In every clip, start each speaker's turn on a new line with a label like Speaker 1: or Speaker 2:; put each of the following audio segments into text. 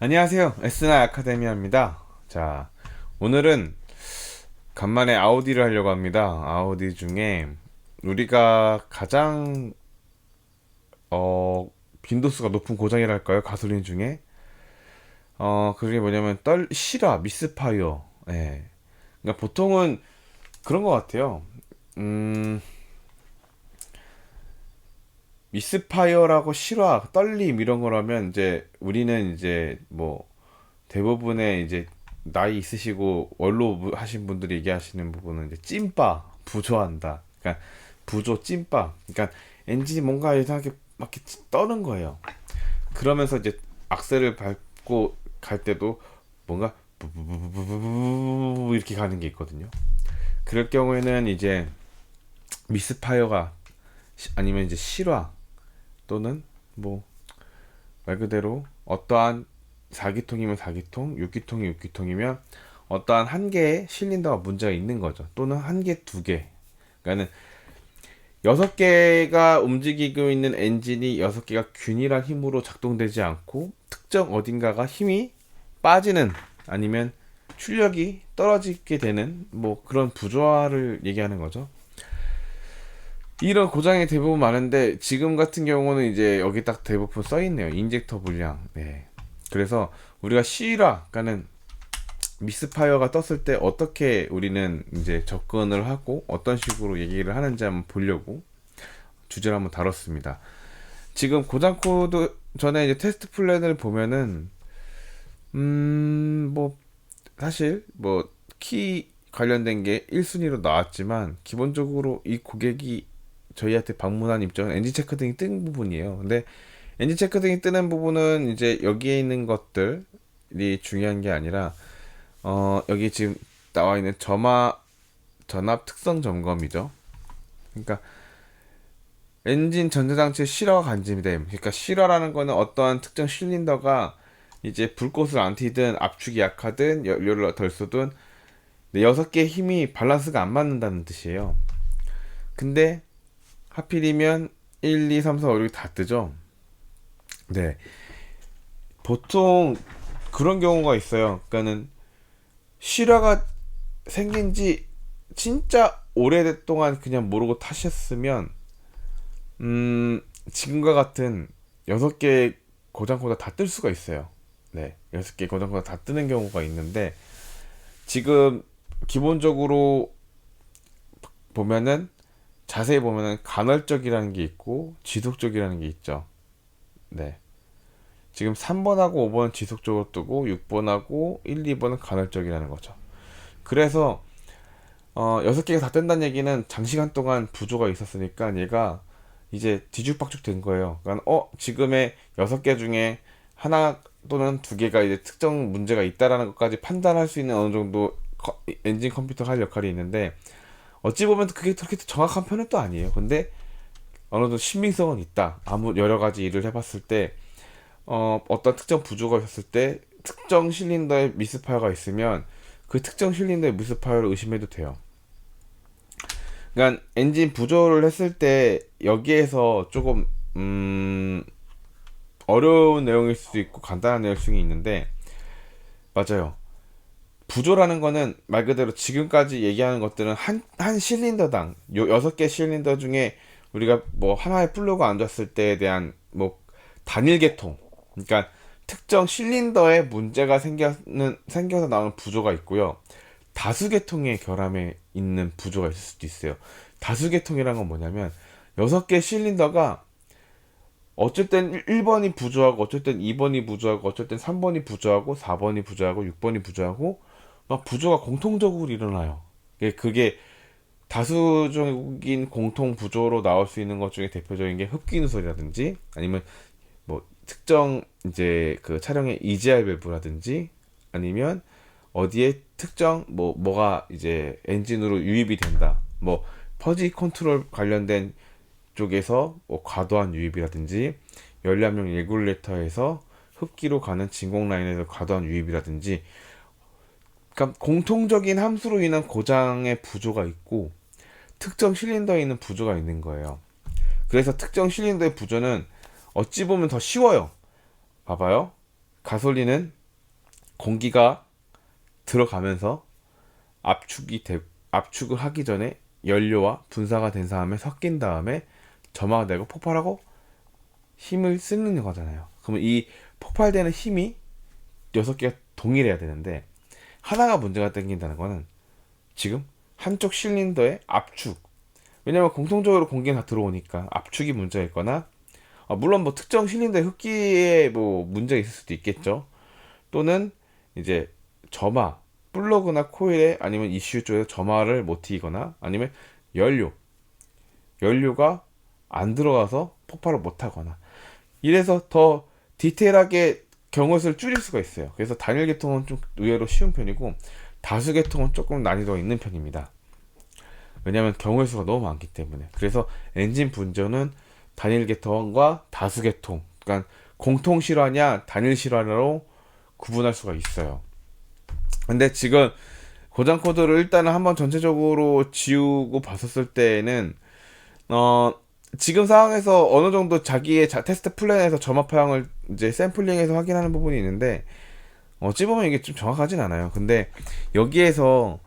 Speaker 1: 안녕하세요. 에스나 아카데미아입니다. 자, 오늘은 간만에 아우디를 하려고 합니다. 아우디 중에 우리가 가장 빈도수가 높은 고장이랄까요? 가솔린 중에 그게 뭐냐면 실화 미스파이어. 예. 그러니까 보통은 그런 것 같아요. 음, 미스파이어라고 실화, 떨림 이런 거라면 이제 우리는 이제 뭐 대부분의 이제 나이 있으시고 원로 하신 분들이 얘기하시는 부분은 이제 찐빠 부조한다. 그러니까 부조 찐빠. 그러니까 엔진이 뭔가 이상하게 막 이렇게 떠는 거예요. 그러면서 이제 악셀을 밟고 갈 때도 뭔가 부부부부부부 이렇게 가는 게 있거든요. 그럴 경우에는 이제 미스파이어가 아니면 이제 실화 또는 뭐 말 그대로 어떠한 4기통이면 4기통, 6기통이 6기통이면 어떠한 한 개의 실린더가 문제가 있는 거죠. 또는 한 개, 두 개. 그러니까는 6개가 움직이고 있는 엔진이 6개가 균일한 힘으로 작동되지 않고 특정 어딘가가 힘이 빠지는 아니면 출력이 떨어지게 되는 뭐 그런 부조화를 얘기하는 거죠. 이런 고장이 대부분 많은데 지금 같은 경우는 이제 여기 딱 대부분 써 있네요. 인젝터 불량. 네. 그래서 우리가 C라, 그러니까는 미스파이어가 떴을 때 어떻게 우리는 이제 접근을 하고 어떤 식으로 얘기를 하는지 한번 보려고 주제를 한번 다뤘습니다. 지금 고장 코드 전에 이제 테스트 플랜을 보면은 뭐 사실 뭐 키 관련된 게 1순위로 나왔지만 기본적으로 이 고객이 저희한테 방문한 입장은 엔진 체크 등이 뜬 부분이에요. 근데 엔진 체크 등이 뜨는 부분은 이제 여기에 있는 것들이 중요한 게 아니라 여기 지금 나와 있는 전압 특성 점검이죠. 그러니까 엔진 전자장치 실화가 간지됨. 그러니까 실화라는 거는 어떠한 특정 실린더가 이제 불꽃을 안 튀든 압축이 약하든 연료를 덜 쏘든 6개의 힘이 밸런스가 안 맞는다는 뜻이에요. 근데 하필이면 1, 2, 3, 4, 5, 6이 다 뜨죠. 네. 보통 그런 경우가 있어요. 그러니까는 실화가 생긴 지 진짜 오래동안 그냥 모르고 타셨으면 지금과 같은 6개의 고장 코드 다 뜰 수가 있어요. 네. 6개 고장 코드 다 뜨는 경우가 있는데 지금 기본적으로 보면은 자세히 보면은 간헐적이라는 게 있고 지속적이라는 게 있죠. 네. 지금 3번하고 5번 지속적으로 뜨고 6번하고 1, 2번은 간헐적이라는 거죠. 그래서 6개가 다 뜬다는 얘기는 장시간 동안 부조가 있었으니까 얘가 이제 뒤죽박죽 된 거예요. 그러니까 지금의 6개 중에 하나 또는 두 개가 이제 특정 문제가 있다라는 것까지 판단할 수 있는 어느 정도 엔진 컴퓨터가 할 역할이 있는데 어찌 보면 그게 그렇게 정확한 편은 또 아니에요. 근데 어느 정도 신빙성은 있다. 아무 여러 가지 일을 해봤을 때 어떤 특정 부조가 있었을 때 특정 실린더에 미스파이어가 있으면 그 특정 실린더의 미스파이어를 의심해도 돼요. 그러니까 엔진 부조를 했을 때 여기에서 조금 어려운 내용일 수도 있고 간단한 내용일 수도 있는데 맞아요. 부조라는 거는 말 그대로 지금까지 얘기하는 것들은 한 실린더당 6개 실린더 중에 우리가 뭐 하나의 플루가 안 좋았을 때에 대한 뭐 단일 계통, 그러니까 특정 실린더에 문제가 생겨서 나오는 부조가 있고요. 다수 계통의 결함에 있는 부조가 있을 수도 있어요. 다수 계통이란 건 뭐냐면 6개 실린더가 어쩔 땐 1번이 부조하고 어쩔 땐 2번이 부조하고 어쩔 땐 3번이 부조하고 4번이 부조하고 6번이 부조하고 막 부조가 공통적으로 일어나요. 그게 다수적인 공통 부조로 나올 수 있는 것 중에 대표적인 게 흡기 누설이라든지 아니면 뭐 특정 이제 그 차량의 EGR 밸브라든지 아니면 어디에 특정 뭐가 이제 엔진으로 유입이 된다. 뭐 퍼지 컨트롤 관련된 쪽에서 뭐 과도한 유입이라든지 연료압력 레귤레이터에서 흡기로 가는 진공 라인에서 과도한 유입이라든지 그러니까 공통적인 함수로 인한 고장의 부조가 있고 특정 실린더에 있는 부조가 있는 거예요. 그래서 특정 실린더의 부조는 어찌 보면 더 쉬워요. 봐봐요. 가솔린은 공기가 들어가면서 압축을 하기 전에 연료와 분사가 된 다음에 섞인 다음에 점화가 되고 폭발하고 힘을 쓰는 거잖아요. 그러면 이 폭발되는 힘이 6개가 동일해야 되는데, 하나가 문제가 생긴다는 거는 지금 한쪽 실린더의 압축, 왜냐면 공통적으로 공기가 다 들어오니까 압축이 문제가 있거나, 물론 뭐 특정 실린더의 흡기에 뭐 문제가 있을 수도 있겠죠. 또는 이제 점화, 플러그나 코일에 아니면 ECU 쪽에서 점화를 못 튀기거나, 아니면 연료가 안 들어가서 폭발을 못 하거나, 이래서 더 디테일하게 경우수를 줄일 수가 있어요. 그래서 단일 계통은 좀 의외로 쉬운 편이고, 다수 계통은 조금 난이도가 있는 편입니다. 왜냐하면 경우의 수가 너무 많기 때문에. 그래서 엔진 분전은 단일 계통과 다수 계통, 그러니까 공통 실화냐 단일 실화로 구분할 수가 있어요. 근데 지금 고장 코드를 일단은 한번 전체적으로 지우고 봤었을 때에는 지금 상황에서 어느 정도 자기의 테스트 플랜에서 점화 파형을 이제 샘플링해서 확인하는 부분이 있는데, 어찌 보면 이게 좀 정확하진 않아요. 근데 여기에서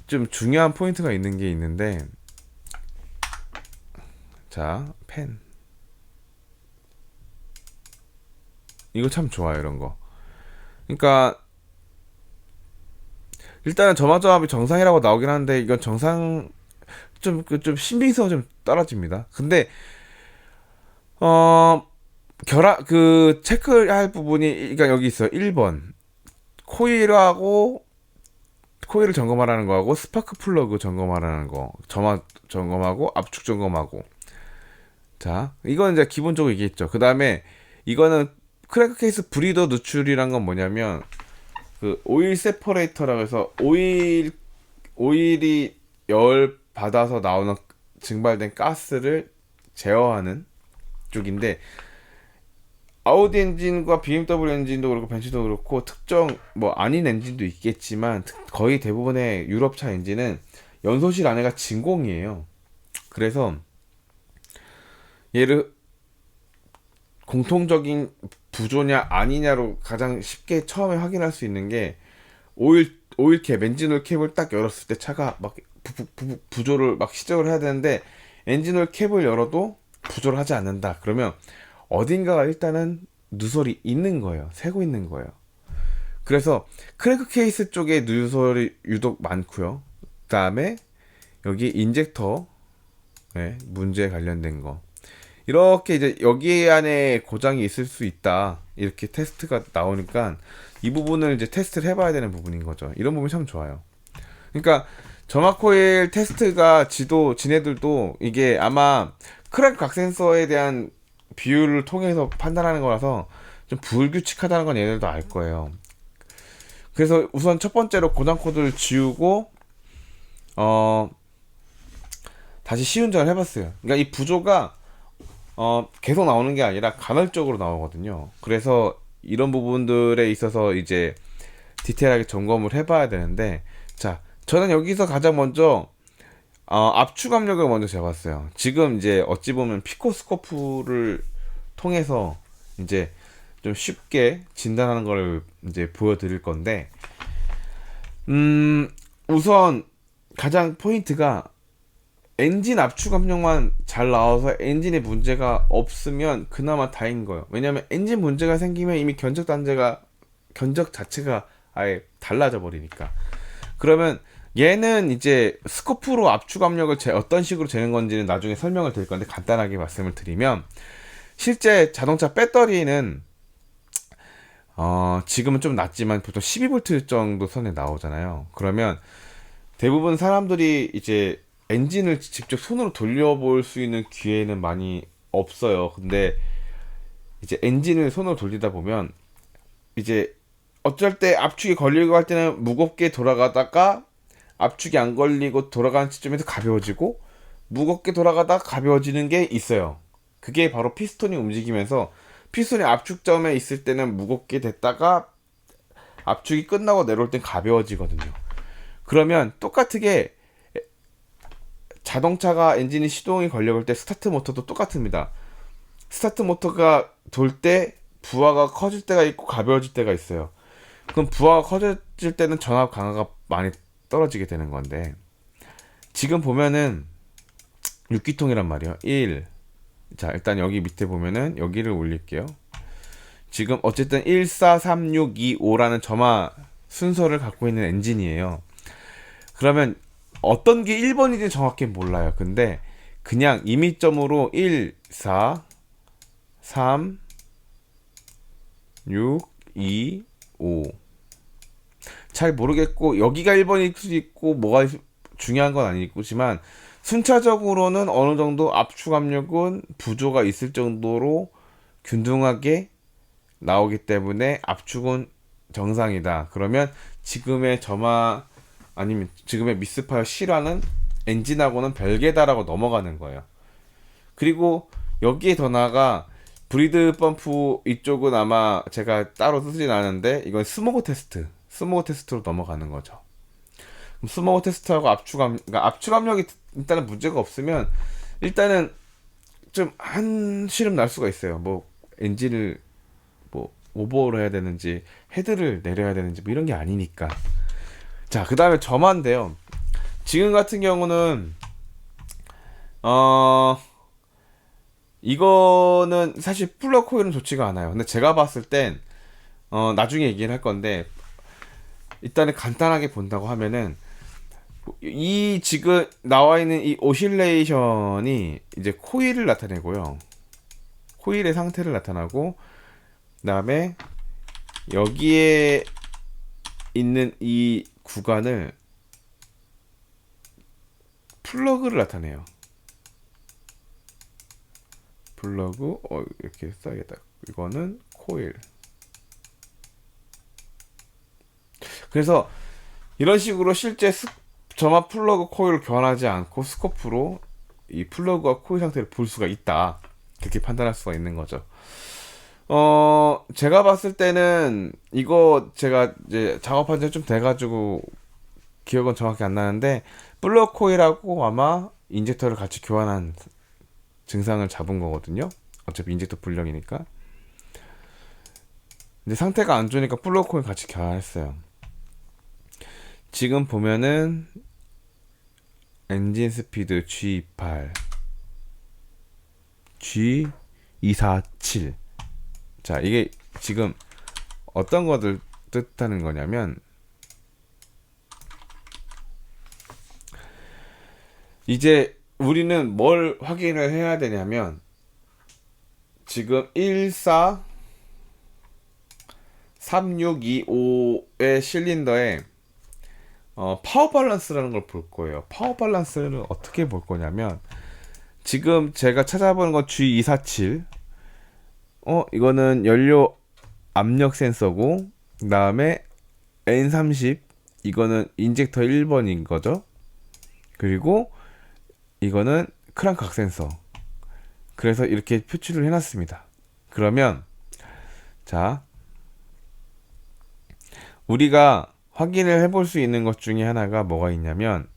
Speaker 1: 좀 중요한 포인트가 있는 게 있는데, 자, 펜. 이거 참 좋아요, 이런 거. 그러니까 일단은 점화조합이 정상이라고 나오긴 하는데, 이건 정상 좀 신빙성은 좀 떨어집니다. 근데 체크할 부분이, 그러니까 여기 있어요. 1번 코일을 점검하라는 거하고 스파크 플러그 점검하라는 거, 점화 점검하고 압축 점검하고. 자, 이건 이제 기본적으로 얘기했죠. 그 다음에 이거는 크랭크 케이스 브리더 누출이란 건 뭐냐면, 그 오일 세퍼레이터라고 해서 오일이 열 받아서 나오는 증발된 가스를 제어하는 쪽인데, 아우디 엔진과 BMW 엔진도 그렇고 벤츠도 그렇고 특정 뭐 아닌 엔진도 있겠지만, 거의 대부분의 유럽차 엔진은 연소실 안에가 진공이에요. 그래서 얘를 공통적인 부조냐 아니냐로 가장 쉽게 처음에 확인할 수 있는 게, 오일캡, 엔진오일 캡을 딱 열었을 때 차가 막 부조를 막 시작을 해야 되는데, 엔진오일 캡을 열어도 부조를 하지 않는다. 그러면 어딘가가 일단은 누설이 있는 거예요. 새고 있는 거예요. 그래서 크랭크 케이스 쪽에 누설이 유독 많고요. 그 다음에 여기 인젝터 문제에 관련된 거, 이렇게 이제 여기 안에 고장이 있을 수 있다, 이렇게 테스트가 나오니까 이 부분을 이제 테스트를 해봐야 되는 부분인 거죠. 이런 부분이 참 좋아요. 그러니까 점화 코일 테스트가 지네들도 이게 아마 크랭크 각 센서에 대한 비율을 통해서 판단하는 거라서 좀 불규칙하다는 건 얘네들도 알 거예요. 그래서 우선 첫 번째로 고장 코드를 지우고 다시 시운전을 해봤어요. 그러니까 이 부조가 계속 나오는 게 아니라 간헐적으로 나오거든요. 그래서 이런 부분들에 있어서 이제 디테일하게 점검을 해봐야 되는데, 자, 저는 여기서 가장 먼저 압축 압력을 먼저 재봤어요. 지금 이제 어찌 보면 피코스코프를 통해서 이제 좀 쉽게 진단하는 걸 이제 보여드릴 건데, 우선 가장 포인트가 엔진 압축 압력만 잘 나와서 엔진에 문제가 없으면 그나마 다행인 거예요. 왜냐면 엔진 문제가 생기면 이미 견적 자체가 아예 달라져 버리니까. 그러면 얘는 이제 스코프로 압축 압력을 어떤 식으로 재는 건지는 나중에 설명을 드릴 건데, 간단하게 말씀을 드리면, 실제 자동차 배터리는 지금은 좀 낮지만 보통 12V 정도 선에 나오잖아요. 그러면 대부분 사람들이 이제 엔진을 직접 손으로 돌려볼 수 있는 기회는 많이 없어요. 근데 이제 엔진을 손으로 돌리다 보면 이제 어쩔 때 압축이 걸리고 할 때는 무겁게 돌아가다가 압축이 안 걸리고 돌아가는 시점에서 가벼워지고, 무겁게 돌아가다가 가벼워지는 게 있어요. 그게 바로 피스톤이 움직이면서, 피스톤이 압축점에 있을 때는 무겁게 됐다가 압축이 끝나고 내려올 땐 가벼워지거든요. 그러면 똑같게 자동차가 엔진이 시동이 걸려올 때 스타트 모터도 똑같습니다. 스타트 모터가 돌 때 부하가 커질 때가 있고 가벼워질 때가 있어요. 그럼 부하가 커질 때는 전압 강화가 많이 떨어지게 되는 건데, 지금 보면은 6기통이란 말이에요. 1. 자, 일단 여기 밑에 보면은 여기를 올릴게요. 지금 어쨌든 1, 4, 3, 6, 2, 5라는 점화 순서를 갖고 있는 엔진이에요. 그러면 어떤 게 1번인지 정확히 몰라요. 근데 그냥 임의점으로 1, 4, 3, 6, 2, 5. 잘 모르겠고, 여기가 1번일 수도 있고, 뭐가 중요한 건 아니지만, 순차적으로는 어느 정도 압축 압력은 부조가 있을 정도로 균등하게 나오기 때문에 압축은 정상이다. 그러면 지금의 점화 아니면 지금의 미스파이어 실화는 엔진하고는 별개다라고 넘어가는 거예요. 그리고 여기에 더 나아가 브리드 펌프 이쪽은 아마 제가 따로 쓰진 않은데 이건 스모그 테스트로 넘어가는 거죠. 스모그 테스트하고 그러니까 압축 압력이 일단은 문제가 없으면 일단은 좀 한시름 날 수가 있어요. 뭐 엔진을 뭐 오버를 해야 되는지 헤드를 내려야 되는지 뭐 이런 게 아니니까. 자, 그 다음에 점화인데요. 지금 같은 경우는 어 이거는 사실 플러 코일은 좋지가 않아요. 근데 제가 봤을 땐 나중에 얘기를 할 건데 일단은 간단하게 본다고 하면은 이 지금 나와 있는 이 오실레이션이 이제 코일을 나타내고요. 코일의 상태를 나타나고 그다음에 여기에 있는 이 구간을 플러그를 나타내요. 플러그 이렇게 써야겠다. 이거는 코일. 그래서 이런 식으로 실제 점화 플러그 코일을 교환하지 않고 스코프로 이 플러그와 코일 상태를 볼 수가 있다. 그렇게 판단할 수가 있는 거죠. 제가 봤을 때는 이거 제가 이제 작업한 지 좀 돼가지고 기억은 정확히 안 나는데 플러그 코일하고 아마 인젝터를 같이 교환한 증상을 잡은 거거든요. 어차피 인젝터 불량이니까. 근데 상태가 안 좋으니까 플러그 코일 같이 교환했어요. 지금 보면은 엔진 스피드 G28, G247. 자, 이게 지금 어떤 것을 뜻하는 거냐면 이제 우리는 뭘 확인을 해야 되냐면 지금 14 3625의 실린더에 파워 밸런스라는 걸 볼 거예요. 파워 밸런스를 어떻게 볼 거냐면 지금 제가 찾아보는 건 G247. 이거는 연료 압력 센서고 그 다음에 N30 이거는 인젝터 1번인 거죠. 그리고 이거는 크랑크 각 센서. 그래서 이렇게 표출을 해놨습니다. 그러면 자, 우리가 확인을 해볼 수 있는 것 중에 하나가 뭐가 있냐면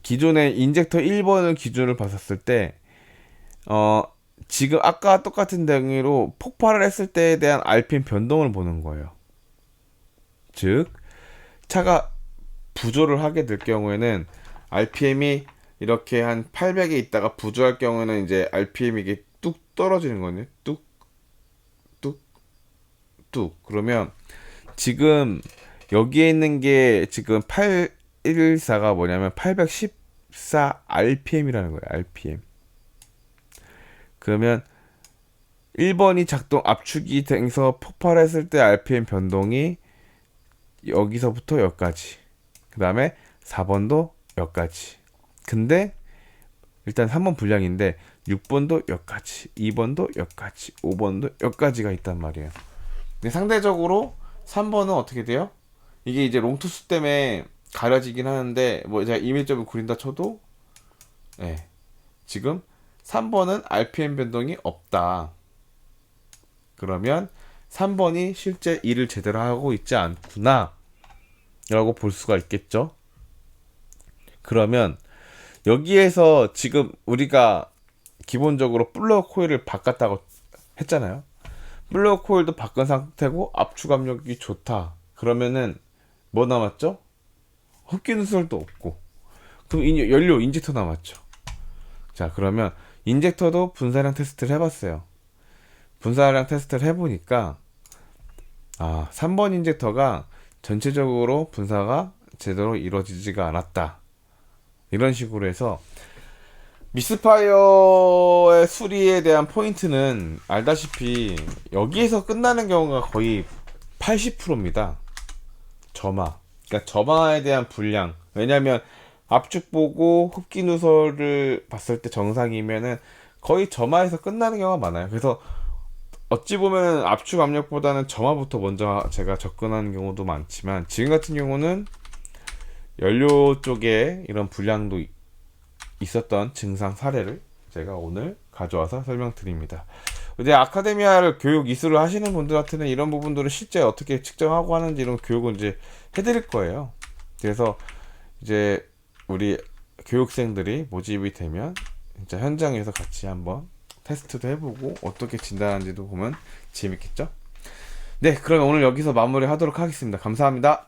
Speaker 1: 기존의 인젝터 1번을 기준으로 봤었을 때 지금 아까 똑같은 등으로 폭발을 했을 때에 대한 RPM 변동을 보는 거예요. 즉 차가 부조를 하게 될 경우에는 RPM이 이렇게 한 800에 있다가 부조할 경우에는 이제 RPM이 이게 뚝 떨어지는 거거든요. 뚝, 뚝, 뚝. 그러면 지금 여기에 있는 게 지금 814가 뭐냐면 814 RPM이라는 거예요. RPM. 그러면 1번이 작동 압축이 돼서 폭발했을 때 RPM 변동이 여기서부터 여기까지. 그 다음에 4번도 여기까지. 근데 일단 3번 불량인데 6번도 여기까지, 2번도 여기까지, 5번도 여기까지가 있단 말이에요. 근데 상대적으로 3번은 어떻게 돼요? 이게 이제 롱투스 때문에 가려지긴 하는데 뭐 제가 임의점을 구린다 쳐도 지금 3번은 RPM 변동이 없다. 그러면 3번이 실제 일을 제대로 하고 있지 않구나 라고 볼 수가 있겠죠. 그러면 여기에서 지금 우리가 기본적으로 플러그 코일을 바꿨다고 했잖아요. 플러그 코일도 바꾼 상태고 압축 압력이 좋다. 그러면은 뭐 남았죠? 흡기 누설도 없고. 그럼 연료 인젝터 남았죠. 자, 그러면 인젝터도 분사량 테스트를 해봤어요. 분사량 테스트를 해보니까 3번 인젝터가 전체적으로 분사가 제대로 이루어지지가 않았다. 이런 식으로 해서 미스파이어의 수리에 대한 포인트는 알다시피 여기에서 끝나는 경우가 거의 80%입니다. 점화. 그러니까 점화에 대한 불량. 왜냐면 압축 보고 흡기 누설을 봤을 때 정상이면은 거의 점화에서 끝나는 경우가 많아요. 그래서 어찌 보면 압축 압력보다는 점화부터 먼저 제가 접근하는 경우도 많지만, 지금 같은 경우는 연료 쪽에 이런 불량도 있었던 증상 사례를 제가 오늘 가져와서 설명드립니다. 이제 아카데미아를 교육 이수를 하시는 분들한테는 이런 부분들을 실제 어떻게 측정하고 하는지 이런 교육을 이제 해드릴 거예요. 그래서 이제 우리 교육생들이 모집이 되면 진짜 현장에서 같이 한번 테스트도 해보고 어떻게 진단하는지도 보면 재밌겠죠? 네, 그러면 오늘 여기서 마무리 하도록 하겠습니다. 감사합니다.